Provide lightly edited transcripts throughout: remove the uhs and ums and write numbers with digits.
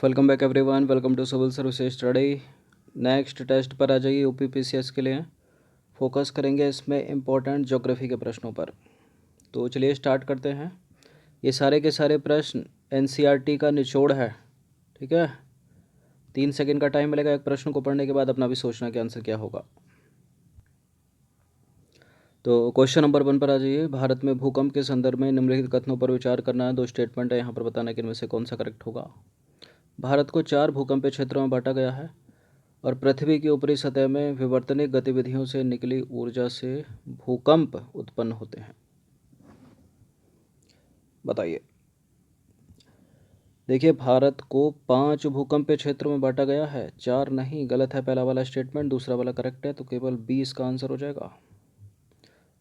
Welcome back everyone, welcome to civil services study. Next test पर आ जाइए। UPPCS के लिए फोकस करेंगे इसमें इम्पोर्टेंट ज्योग्राफी के प्रश्नों पर। तो चलिए स्टार्ट करते हैं। ये सारे के सारे प्रश्न एनसीईआरटी का निचोड़ है, ठीक है। 3 सेकंड का टाइम मिलेगा एक प्रश्न को पढ़ने के बाद, अपना भी सोचना कि आंसर क्या होगा। तो क्वेश्चन नंबर 1 पर आ जाइए। भारत में भूकंप के संदर्भ में निम्नलिखित कथनों पर विचार करना है। 2 स्टेटमेंट है यहाँ पर, बताना कि इनमें से कौन सा करेक्ट होगा। भारत को 4 भूकंपीय क्षेत्रों में बांटा गया है और पृथ्वी की ऊपरी सतह में विवर्तनिक गतिविधियों से निकली ऊर्जा से भूकंप उत्पन्न होते हैं। बताइए। देखिए, भारत को 5 भूकंपीय क्षेत्रों में बांटा गया है, 4 नहीं, गलत है पहला वाला स्टेटमेंट, दूसरा वाला करेक्ट है, तो केवल 20 का आंसर हो जाएगा।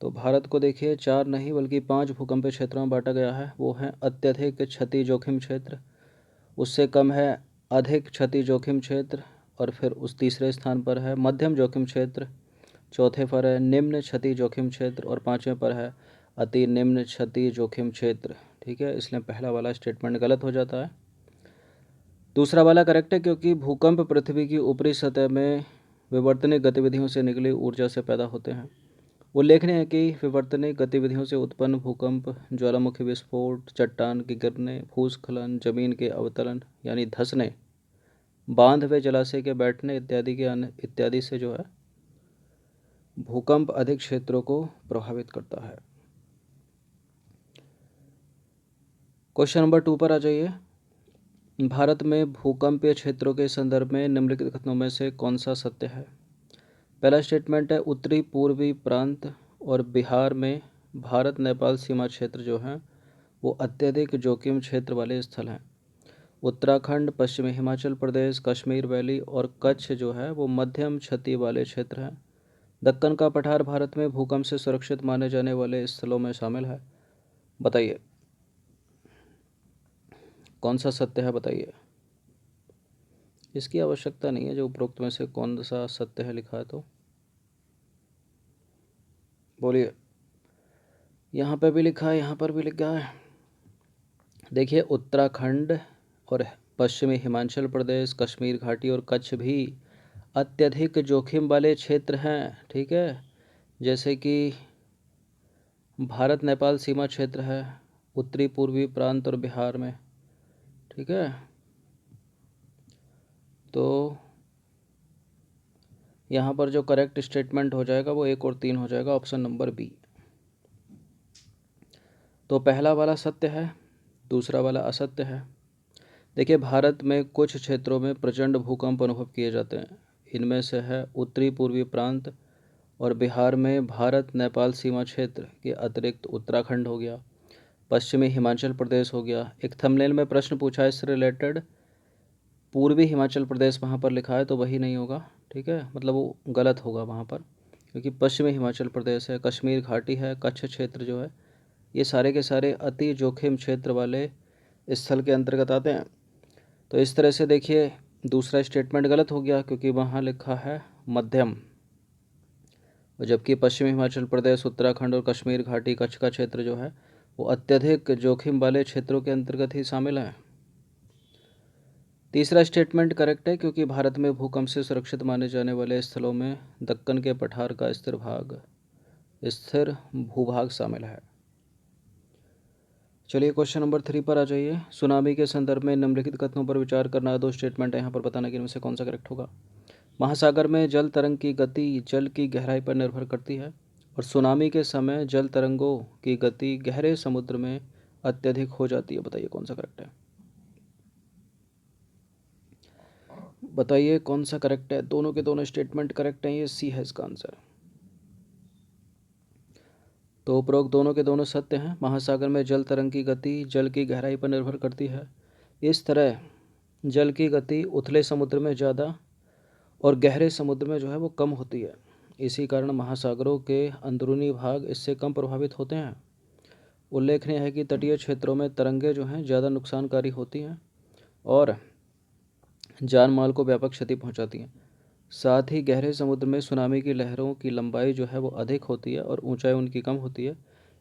तो भारत को देखिए 4 नहीं बल्कि 5 भूकंपीय क्षेत्रों में बांटा गया है। वो है अत्यधिक क्षति जोखिम क्षेत्र, उससे कम है अधिक क्षति जोखिम क्षेत्र, और फिर उस तीसरे स्थान पर है मध्यम जोखिम क्षेत्र, चौथे पर है निम्न क्षति जोखिम क्षेत्र, और पांचवें पर है अति निम्न क्षति जोखिम क्षेत्र। ठीक है, इसलिए पहला वाला स्टेटमेंट गलत हो जाता है। दूसरा वाला करेक्ट है, क्योंकि भूकंप पृथ्वी की ऊपरी सतह में विवर्तनिक गतिविधियों से निकली ऊर्जा से पैदा होते हैं। उल्लेखनीय है कि विवर्तनिक गतिविधियों से उत्पन्न भूकंप ज्वालामुखी विस्फोट, चट्टान के गिरने, भूस्खलन, जमीन के अवतरण यानी धंसने, बांध व जलाशय के बैठने इत्यादि से जो है भूकंप अधिक क्षेत्रों को प्रभावित करता है। क्वेश्चन नंबर 2 पर आ जाइए। भारत में भूकंपीय क्षेत्रों के संदर्भ में निम्नलिखित कथनों में से कौन सा सत्य है। पहला स्टेटमेंट है उत्तरी पूर्वी प्रांत और बिहार में भारत नेपाल सीमा क्षेत्र जो हैं वो अत्यधिक जोखिम क्षेत्र वाले स्थल हैं। उत्तराखंड, पश्चिमी हिमाचल प्रदेश, कश्मीर वैली और कच्छ जो है वो मध्यम क्षति वाले क्षेत्र हैं। दक्कन का पठार भारत में भूकंप से सुरक्षित माने जाने वाले स्थलों में शामिल है। बताइए कौन सा सत्य है, बताइए। इसकी आवश्यकता नहीं है, जो उपरोक्त में से कौन सा सत्य है लिखा है तो बोलिए। यहाँ पे भी लिखा है, यहाँ पर भी लिखा है। देखिए, उत्तराखंड और पश्चिमी हिमाचल प्रदेश, कश्मीर घाटी और कच्छ भी अत्यधिक जोखिम वाले क्षेत्र हैं। ठीक है, जैसे कि भारत नेपाल सीमा क्षेत्र है, उत्तरी पूर्वी प्रांत और बिहार में। ठीक है, तो यहाँ पर जो करेक्ट स्टेटमेंट हो जाएगा वो 1 और 3 हो जाएगा, ऑप्शन नंबर बी। तो पहला वाला सत्य है, दूसरा वाला असत्य है। देखिए, भारत में कुछ क्षेत्रों में प्रचंड भूकंप अनुभव किए जाते हैं। इनमें से है उत्तरी पूर्वी प्रांत और बिहार में भारत नेपाल सीमा क्षेत्र के अतिरिक्त उत्तराखंड हो गया, पश्चिमी हिमाचल प्रदेश हो गया। एक थंबनेल में प्रश्न पूछा है इससे रिलेटेड, पूर्वी हिमाचल प्रदेश वहाँ पर लिखा है तो वही नहीं होगा। ठीक है, मतलब वो गलत होगा वहाँ पर, क्योंकि पश्चिमी हिमाचल प्रदेश है, कश्मीर घाटी है, कच्छ क्षेत्र जो है, ये सारे के सारे अति जोखिम क्षेत्र वाले स्थल के अंतर्गत आते हैं। तो इस तरह से देखिए दूसरा स्टेटमेंट गलत हो गया, क्योंकि वहाँ लिखा है मध्यम, और जबकि पश्चिमी हिमाचल प्रदेश, उत्तराखंड और कश्मीर घाटी कच्छ का क्षेत्र जो है वो अत्यधिक जोखिम वाले क्षेत्रों के अंतर्गत ही शामिल है। तीसरा स्टेटमेंट करेक्ट है, क्योंकि भारत में भूकंप से सुरक्षित माने जाने वाले स्थलों में दक्कन के पठार का स्थिर भूभाग शामिल है। चलिए क्वेश्चन नंबर 3 पर आ जाइए। सुनामी के संदर्भ में निम्नलिखित कथनों पर विचार करना। 2 स्टेटमेंट है यहाँ पर, बताना कि इनमें से कौन सा करेक्ट होगा। महासागर में जल तरंग की गति जल की गहराई पर निर्भर करती है और सुनामी के समय जल तरंगों की गति गहरे समुद्र में अत्यधिक हो जाती है। बताइए कौन सा करेक्ट है, बताइए कौन सा करेक्ट है। दोनों के दोनों स्टेटमेंट करेक्ट हैं, ये सी है इसका आंसर। तो उपरोक्त दोनों के दोनों सत्य हैं। महासागर में जल तरंग की गति जल की गहराई पर निर्भर करती है। इस तरह जल की गति उथले समुद्र में ज़्यादा और गहरे समुद्र में जो है वो कम होती है। इसी कारण महासागरों के अंदरूनी भाग इससे कम प्रभावित होते हैं। उल्लेखनीय है कि तटीय क्षेत्रों में तरंगें जो हैं ज़्यादा नुकसानकारी होती हैं और जान माल को व्यापक क्षति पहुंचाती हैं। साथ ही गहरे समुद्र में सुनामी की लहरों की लंबाई जो है वो अधिक होती है और ऊंचाई उनकी कम होती है।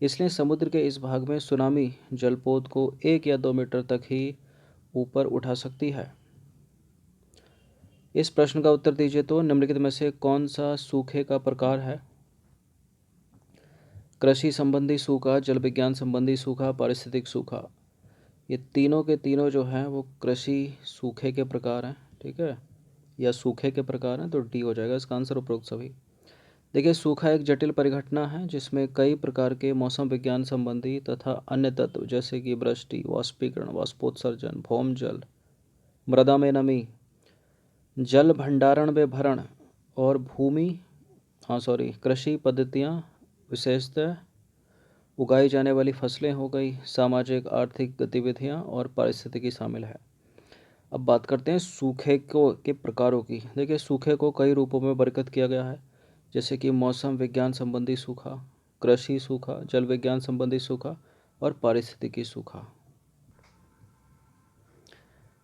इसलिए समुद्र के इस भाग में सुनामी जलपोत को 1 या 2 मीटर तक ही ऊपर उठा सकती है। इस प्रश्न का उत्तर दीजिए तो निम्नलिखित में से कौन सा सूखे का प्रकार है? कृषि संबंधी सूखा, जल विज्ञान संबंधी सूखा, पारिस्थितिक सूखा। ये तीनों के तीनों जो हैं वो कृषि सूखे के प्रकार हैं, ठीक है, या सूखे के प्रकार हैं, तो डी हो जाएगा इसका आंसर उपरोक्त सभी। देखिए, सूखा एक जटिल परिघटना है जिसमें कई प्रकार के मौसम विज्ञान संबंधी तथा अन्य तत्व जैसे कि वृष्टि, वाष्पीकरण, वाष्पोत्सर्जन, भौम जल, मृदा में नमी, जल भंडारण व भरण और कृषि पद्धतियाँ, विशेषतः उगाई जाने वाली फसलें हो गई, सामाजिक आर्थिक गतिविधियाँ और पारिस्थितिकी शामिल है। अब बात करते हैं सूखे को के प्रकारों की। देखिए, सूखे को कई रूपों में वर्गीकृत किया गया है, जैसे कि मौसम विज्ञान संबंधी सूखा, कृषि सूखा, जल विज्ञान संबंधी सूखा और पारिस्थितिकी सूखा।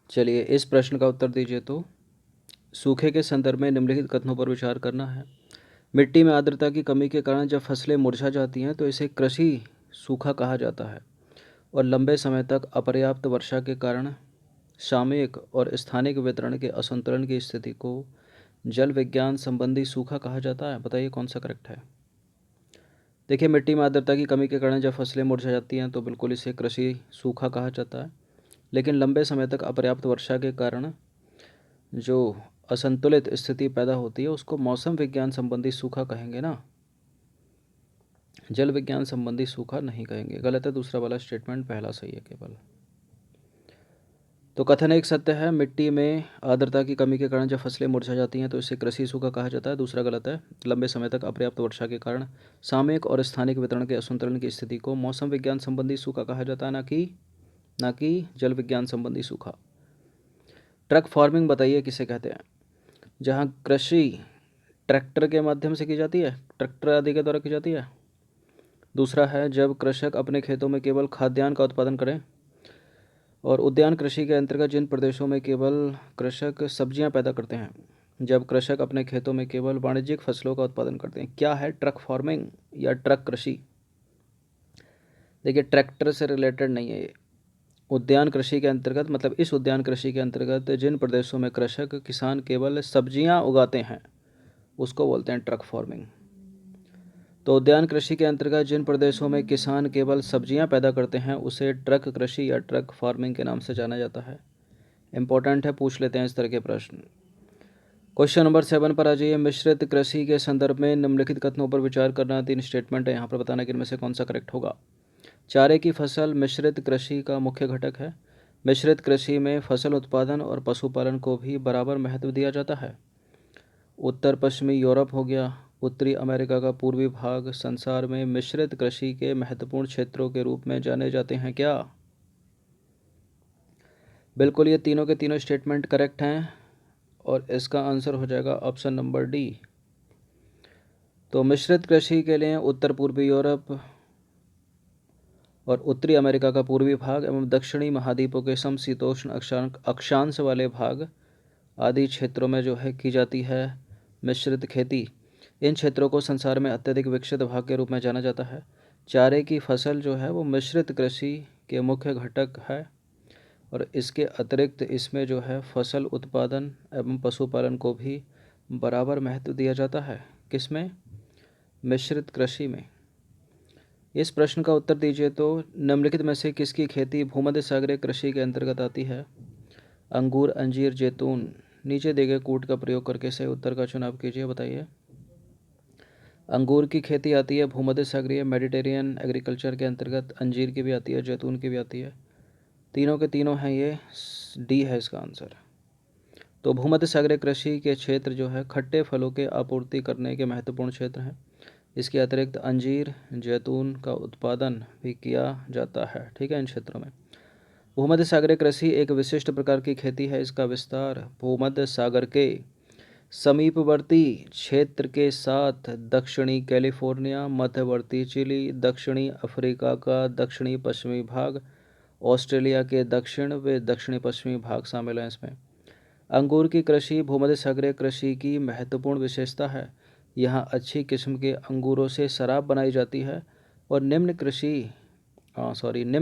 चलिए, इस प्रश्न का उत्तर दीजिए तो सूखे के संदर्भ में निम्नलिखित कथनों पर विचार करना है। मिट्टी में आर्द्रता की कमी के कारण जब फसलें मुरझा जाती हैं तो इसे कृषि सूखा कहा जाता है, और लंबे समय तक अपर्याप्त वर्षा के कारण सामयिक और स्थानिक वितरण के असंतुलन की स्थिति को जल विज्ञान संबंधी सूखा कहा जाता है। बताइए कौन सा करेक्ट है? देखिए, मिट्टी में आर्द्रता की कमी के कारण जब फसलें मुरझा जाती हैं तो बिल्कुल इसे कृषि सूखा कहा जाता है, लेकिन लंबे समय तक अपर्याप्त वर्षा के कारण जो असंतुलित स्थिति पैदा होती है उसको मौसम विज्ञान संबंधी सूखा कहेंगे ना, जल विज्ञान संबंधी सूखा नहीं कहेंगे। गलत है दूसरा वाला स्टेटमेंट, पहला सही है केवल। तो कथन एक सत्य है, मिट्टी में आर्द्रता की कमी के कारण जब फसलें मुरझा जाती हैं तो इसे कृषि सूखा कहा जाता है। दूसरा गलत है, लंबे समय तक अपर्याप्त वर्षा के कारण सामयिक और स्थानिक वितरण के असंतुलन की स्थिति को मौसम विज्ञान संबंधी सूखा कहा जाता है, ना कि जल विज्ञान संबंधी सूखा। ट्रक फार्मिंग बताइए किसे कहते हैं? जहाँ कृषि ट्रैक्टर के माध्यम से की जाती है, ट्रैक्टर आदि के द्वारा की जाती है। दूसरा है जब कृषक अपने खेतों में केवल खाद्यान्न का उत्पादन करें। और उद्यान कृषि के अंतर्गत जिन प्रदेशों में केवल कृषक सब्जियां पैदा करते हैं, जब कृषक अपने खेतों में केवल वाणिज्यिक फसलों का उत्पादन करते हैं। क्या है ट्रक फार्मिंग या ट्रक कृषि? देखिए, ट्रैक्टर से रिलेटेड नहीं है ये। उद्यान कृषि के अंतर्गत, मतलब इस उद्यान कृषि के अंतर्गत जिन प्रदेशों में कृषक किसान केवल सब्जियां उगाते हैं उसको बोलते हैं ट्रक फार्मिंग। तो उद्यान कृषि के अंतर्गत जिन प्रदेशों में किसान केवल सब्जियां पैदा करते हैं उसे ट्रक कृषि या ट्रक फार्मिंग के नाम से जाना जाता है। इंपॉर्टेंट है, पूछ लेते हैं इस तरह के प्रश्न। क्वेश्चन नंबर 7 पर आ जाइए। मिश्रित कृषि के संदर्भ में निम्नलिखित कथनों पर विचार करना। 3 स्टेटमेंट है, यहाँ पर बताना कि इनमें से कौन सा करेक्ट होगा। चारे की फसल मिश्रित कृषि का मुख्य घटक है। मिश्रित कृषि में फसल उत्पादन और पशुपालन को भी बराबर महत्व दिया जाता है। उत्तर पश्चिमी यूरोप हो गया, उत्तरी अमेरिका का पूर्वी भाग संसार में मिश्रित कृषि के महत्वपूर्ण क्षेत्रों के रूप में जाने जाते हैं। क्या बिल्कुल ये तीनों के तीनों स्टेटमेंट करेक्ट हैं, और इसका आंसर हो जाएगा ऑप्शन नंबर डी। तो मिश्रित कृषि के लिए उत्तर पूर्वी यूरोप और उत्तरी अमेरिका का पूर्वी भाग एवं दक्षिणी महाद्वीपों के समशीतोष्ण अक्षांश वाले भाग आदि क्षेत्रों में जो है की जाती है मिश्रित खेती। इन क्षेत्रों को संसार में अत्यधिक विकसित भाग के रूप में जाना जाता है। चारे की फसल जो है वो मिश्रित कृषि के मुख्य घटक है, और इसके अतिरिक्त इसमें जो है फसल उत्पादन एवं पशुपालन को भी बराबर महत्व दिया जाता है। किसमें? मिश्रित कृषि में। इस प्रश्न का उत्तर दीजिए तो निम्नलिखित में से किसकी खेती भूमध्य सागरीय कृषि के अंतर्गत आती है? अंगूर, अंजीर, जैतून। नीचे दिए गए कूट का प्रयोग करके सही उत्तर का चुनाव कीजिए। बताइए। अंगूर की खेती आती है भूमध्य सागरीय मेडिटेरियन एग्रीकल्चर के अंतर्गत, अंजीर की भी आती है, जैतून की भी आती है। तीनों के तीनों हैं, ये डी है इसका आंसर। तो भूमध्य सागरीय कृषि के क्षेत्र जो है खट्टे फलों के आपूर्ति करने के महत्वपूर्ण क्षेत्र हैं। इसके अतिरिक्त अंजीर, जैतून का उत्पादन भी किया जाता है, ठीक है, इन क्षेत्रों में। भूमध्य सागरीय कृषि एक विशिष्ट प्रकार की खेती है। इसका विस्तार भूमध्य सागर के समीपवर्ती क्षेत्र के साथ दक्षिणी कैलिफोर्निया, मध्यवर्ती चिली, दक्षिणी अफ्रीका का दक्षिणी पश्चिमी भाग, ऑस्ट्रेलिया के दक्षिण व दक्षिणी पश्चिमी भाग शामिल हैं इसमें। अंगूर की कृषि भूमध्य सागरीय कृषि की महत्वपूर्ण विशेषता है। यहाँ अच्छी किस्म के अंगूरों से शराब बनाई जाती है, और निम्न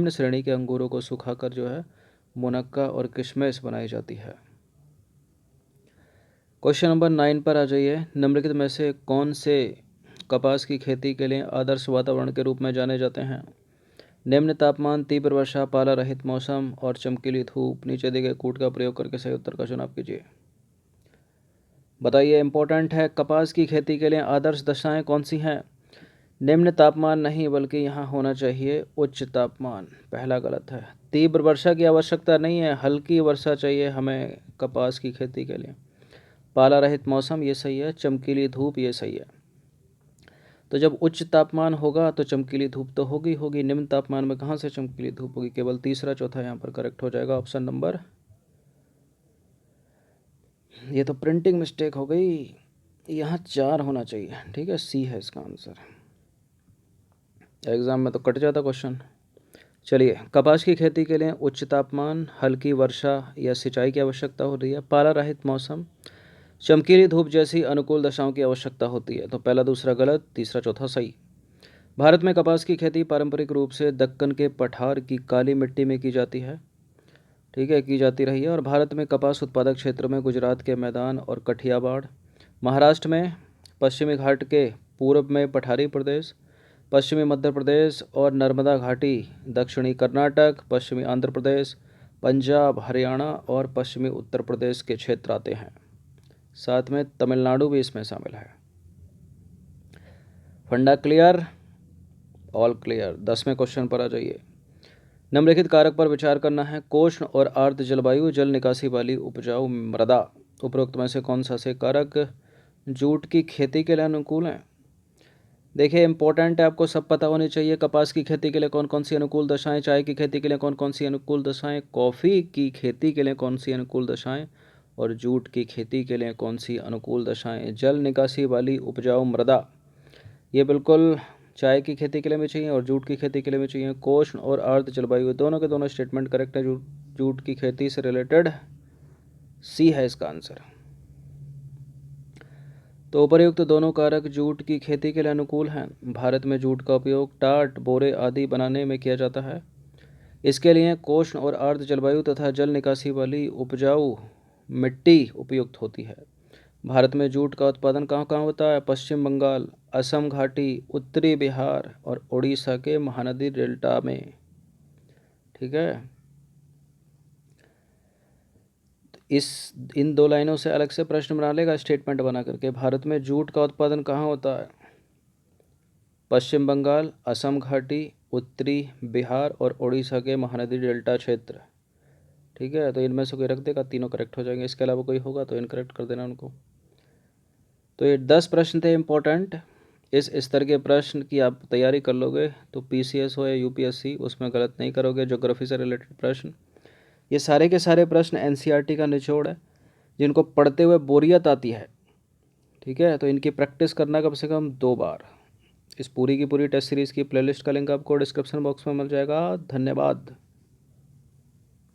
श्रेणी के अंगूरों को सुखाकर जो है मुनक्का और किशमिश बनाई जाती है। क्वेश्चन नंबर 9 पर आ जाइए। निम्नलिखित में से कौन से कपास की खेती के लिए आदर्श वातावरण के रूप में जाने जाते हैं? निम्न तापमान, तीव्र वर्षा, पाला रहित मौसम और चमकीली धूप। नीचे दिए गए कूट का प्रयोग करके सही उत्तर का चुनाव कीजिए। बताइए, इंपॉर्टेंट है, कपास की खेती के लिए आदर्श दशाएं कौन सी हैं? निम्न तापमान नहीं, बल्कि यहाँ होना चाहिए उच्च तापमान। पहला गलत है। तीव्र वर्षा की आवश्यकता नहीं है, हल्की वर्षा चाहिए हमें कपास की खेती के लिए। पाला रहित मौसम, ये सही है। चमकीली धूप, ये सही है। तो जब उच्च तापमान होगा तो चमकीली धूप तो होगी होगी, निम्न तापमान में कहाँ से चमकीली धूप होगी? केवल तीसरा चौथा यहाँ पर करेक्ट हो जाएगा। ऑप्शन नंबर, ये तो प्रिंटिंग मिस्टेक हो गई, यहाँ 4 होना चाहिए। ठीक है, सी है इसका आंसर। एग्जाम में तो कट जाता क्वेश्चन। चलिए, कपास की खेती के लिए उच्च तापमान, हल्की वर्षा या सिंचाई की आवश्यकता हो रही है, पाला रहित मौसम, चमकीली धूप जैसी अनुकूल दशाओं की आवश्यकता होती है। तो पहला दूसरा गलत, तीसरा चौथा सही। भारत में कपास की खेती पारंपरिक रूप से दक्कन के पठार की काली मिट्टी में की जाती है। ठीक है, की जाती रही है। और भारत में कपास उत्पादक क्षेत्र में गुजरात के मैदान और कठियावाड़, महाराष्ट्र में पश्चिमी घाट के पूर्व में पठारी प्रदेश, पश्चिमी मध्य प्रदेश और नर्मदा घाटी, दक्षिणी कर्नाटक, पश्चिमी आंध्र प्रदेश, पंजाब, हरियाणा और पश्चिमी उत्तर प्रदेश के क्षेत्र आते हैं। साथ में तमिलनाडु भी इसमें शामिल है। फंडा क्लियर, ऑल क्लियर। 10वें क्वेश्चन पर आ जाइए। निम्नलिखित कारक पर विचार करना है। कोष्ण और आर्द्र जलवायु, जल निकासी वाली उपजाऊ मृदा। उपरोक्त में से कौन सा से कारक जूट की खेती के लिए अनुकूल है? देखिए, इंपॉर्टेंट है, आपको सब पता होनी चाहिए। कपास की खेती के लिए कौन कौन सी अनुकूल दशाएं, चाय की खेती के लिए कौन कौन सी अनुकूल दशाएं, कॉफ़ी की खेती के लिए कौन सी अनुकूल दशाएं और जूट की खेती के लिए कौन सी अनुकूल दशाएं। जल निकासी वाली उपजाऊ मृदा, ये बिल्कुल चाय की खेती के लिए भी चाहिए और जूट की खेती के लिए भी चाहिए। कोष्ण और आर्द्र जलवायु, दोनों के दोनों स्टेटमेंट करेक्ट है। जूट की खेती से रिलेटेड सी है इसका आंसर। तो उपर्युक्त दोनों कारक जूट की खेती के लिए अनुकूल हैं। भारत में जूट का उपयोग टाट, बोरे आदि बनाने में किया जाता है। इसके लिए कोष्ण और आर्द्र जलवायु तथा जल निकासी वाली उपजाऊ मिट्टी उपयुक्त होती है। भारत में जूट का उत्पादन कहाँ कहाँ होता है? पश्चिम बंगाल, असम घाटी, उत्तरी बिहार और उड़ीसा के महानदी डेल्टा में। ठीक है, इन 2 लाइनों से अलग से प्रश्न बना लेगा स्टेटमेंट बना करके। भारत में जूट का उत्पादन कहाँ होता है? पश्चिम बंगाल, असम घाटी, उत्तरी बिहार और उड़ीसा के महानदी डेल्टा क्षेत्र। ठीक है, तो इनमें से कोई रख देगा, तीनों करेक्ट हो जाएंगे। इसके अलावा कोई होगा तो इनकरेक्ट कर देना उनको। तो ये 10 प्रश्न थे इम्पोर्टेंट। इस स्तर के प्रश्न की आप तैयारी कर लोगे तो पीसीएस हो या यूपीएससी, उसमें गलत नहीं करोगे। ज्योग्राफी से रिलेटेड प्रश्न, ये सारे के सारे प्रश्न एनसीईआरटी का निचोड़ है, जिनको पढ़ते हुए बोरियत आती है। ठीक है, तो इनकी प्रैक्टिस करना कम से कम 2 बार। इस पूरी की पूरी टेस्ट सीरीज़ की प्लेलिस्ट का लिंक आपको डिस्क्रिप्शन बॉक्स में मिल जाएगा। धन्यवाद।